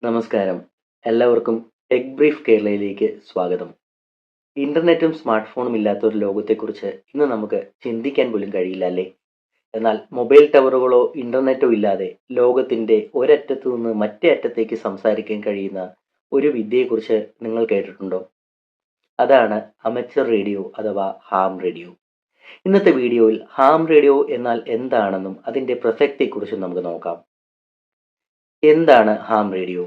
നമസ്കാരം. എല്ലാവർക്കും tech brief കേരളയിലേക്ക് സ്വാഗതം. ഇന്റർനെറ്റും സ്മാർട്ട് ഫോണും ഇല്ലാത്ത ഒരു ലോകത്തെക്കുറിച്ച് ഇന്ന് നമുക്ക് ചിന്തിക്കാൻ പോലും കഴിയില്ല അല്ലേ? എന്നാൽ മൊബൈൽ ടവറുകളോ ഇന്റർനെറ്റോ ഇല്ലാതെ ലോകത്തിന്റെ ഒരറ്റത്തു നിന്ന് മറ്റേ അറ്റത്തേക്ക് സംസാരിക്കാൻ കഴിയുന്ന ഒരു വിദ്യയെക്കുറിച്ച് നിങ്ങൾ കേട്ടിട്ടുണ്ടോ? അതാണ് അമച്വർ റേഡിയോ അഥവാ ഹാം റേഡിയോ. ഇന്നത്തെ വീഡിയോയിൽ ഹാം റേഡിയോ എന്നാൽ എന്താണെന്നും അതിന്റെ പ്രസക്തിയെക്കുറിച്ചും നമുക്ക് നോക്കാം. എന്താണ് ഹാം റേഡിയോ?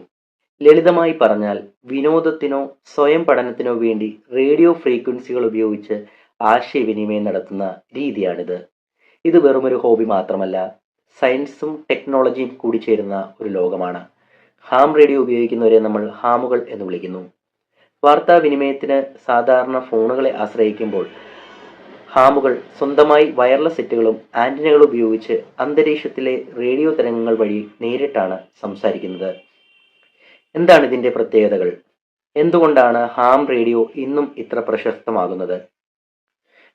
ലളിതമായി പറഞ്ഞാൽ വിനോദത്തിനോ സ്വയം പഠനത്തിനോ വേണ്ടി റേഡിയോ ഫ്രീക്വൻസികൾ ഉപയോഗിച്ച് ആശയവിനിമയം നടത്തുന്ന രീതിയാണിത്. ഇത് വെറുമൊരു ഹോബി മാത്രമല്ല, സയൻസും ടെക്നോളജിയും കൂടി ചേരുന്ന ഒരു ലോകമാണ്. ഹാം റേഡിയോ ഉപയോഗിക്കുന്നവരെ നമ്മൾ ഹാമുകൾ എന്ന് വിളിക്കുന്നു. വാർത്താവിനിമയത്തിന് സാധാരണ ഫോണുകളെ ആശ്രയിക്കുമ്പോൾ ഹാമുകൾ സ്വന്തമായി വയർലെസ് സെറ്റുകളും ആന്റിനകളും ഉപയോഗിച്ച് അന്തരീക്ഷത്തിലെ റേഡിയോ തരംഗങ്ങൾ വഴി നേരിട്ടാണ് സംസാരിക്കുന്നത്. എന്താണ് ഇതിന്റെ പ്രത്യേകതകൾ? എന്തുകൊണ്ടാണ് ഹാം റേഡിയോ ഇന്നും ഇത്ര പ്രശസ്തമാകുന്നത്?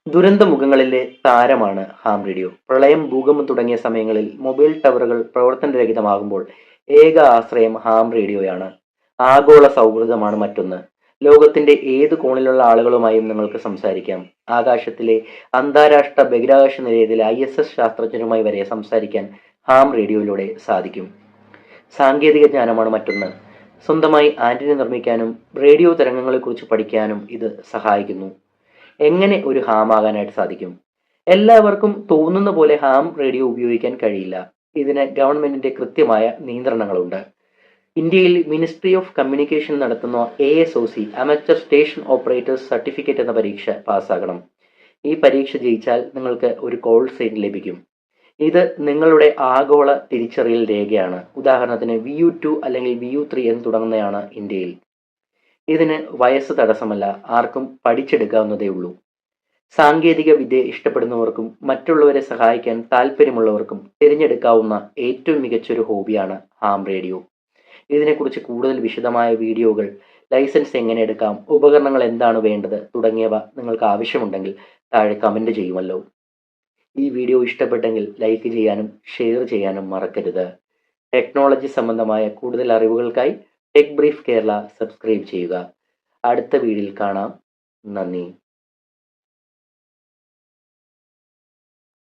ദുരന്ത മുഖങ്ങളിലെ താരമാണ് ഹാം റേഡിയോ. പ്രളയം, ഭൂകമ്പം തുടങ്ങിയ സമയങ്ങളിൽ മൊബൈൽ ടവറുകൾ പ്രവർത്തനരഹിതമാകുമ്പോൾ ഏക ആശ്രയം ഹാം റേഡിയോയാണ്. ആഗോള സൗഹൃദമാണ് മറ്റൊന്ന്. ലോകത്തിന്റെ ഏത് കോണിലുള്ള ആളുകളുമായും നിങ്ങൾക്ക് സംസാരിക്കാം. ആകാശത്തിലെ അന്താരാഷ്ട്ര ബഹിരാകാശ നിലയത്തിലെ ISS ശാസ്ത്രജ്ഞരുമായി വരെ സംസാരിക്കാൻ ഹാം റേഡിയോയിലൂടെ സാധിക്കും. സാങ്കേതിക ജ്ഞാനമാണ് മറ്റൊന്ന്. സ്വന്തമായി ആന്റിന നിർമ്മിക്കാനും റേഡിയോ തരംഗങ്ങളെക്കുറിച്ച് പഠിക്കാനും ഇത് സഹായിക്കുന്നു. എങ്ങനെ ഒരു ഹാം ആകാനായിട്ട് സാധിക്കും? എല്ലാവർക്കും തോന്നുന്ന പോലെ ഹാം റേഡിയോ ഉപയോഗിക്കാൻ കഴിയില്ല. ഇതിന് ഗവൺമെന്റിന്റെ കൃത്യമായ നിയന്ത്രണങ്ങളുണ്ട്. ഇന്ത്യയിൽ മിനിസ്ട്രി ഓഫ് കമ്മ്യൂണിക്കേഷൻ നടത്തുന്ന ASOC amateur station operators certificate എന്ന പരീക്ഷ പാസ്സാകണം. ഈ പരീക്ഷ ജയിച്ചാൽ നിങ്ങൾക്ക് ഒരു കോൾ സൈൻ ലഭിക്കും. ഇത് നിങ്ങളുടെ ആഗോള തിരിച്ചറിയൽ രേഖയാണ്. ഉദാഹരണത്തിന് VU2 അല്ലെങ്കിൽ VU3 എന്ന് തുടങ്ങുന്നതാണ് ഇന്ത്യയിൽ. ഇതിന് വയസ്സ് തടസ്സമല്ല, ആർക്കും പഠിച്ചെടുക്കാവുന്നതേ ഉള്ളൂ. സാങ്കേതിക വിദ്യ ഇഷ്ടപ്പെടുന്നവർക്കും മറ്റുള്ളവരെ സഹായിക്കാൻ താല്പര്യമുള്ളവർക്കും തിരഞ്ഞെടുക്കാവുന്ന ഏറ്റവും മികച്ചൊരു ഹോബിയാണ് ഹാം റേഡിയോ. ഇതിനെക്കുറിച്ച് കൂടുതൽ വിശദമായ വീഡിയോകൾ, ലൈസൻസ് എങ്ങനെ എടുക്കാം, ഉപകരണങ്ങൾ എന്താണ് വേണ്ടത് തുടങ്ങിയവ നിങ്ങൾക്ക് ആവശ്യമുണ്ടെങ്കിൽ താഴെ കമന്റ് ചെയ്യുമല്ലോ. ഈ വീഡിയോ ഇഷ്ടപ്പെട്ടെങ്കിൽ ലൈക്ക് ചെയ്യാനും ഷെയർ ചെയ്യാനും മറക്കരുത്. ടെക്നോളജി സംബന്ധമായ കൂടുതൽ അറിവുകൾക്കായി ടെക് ബ്രീഫ് കേരള സബ്സ്ക്രൈബ് ചെയ്യുക. അടുത്ത വീഡിയോയിൽ കാണാം. നന്ദി.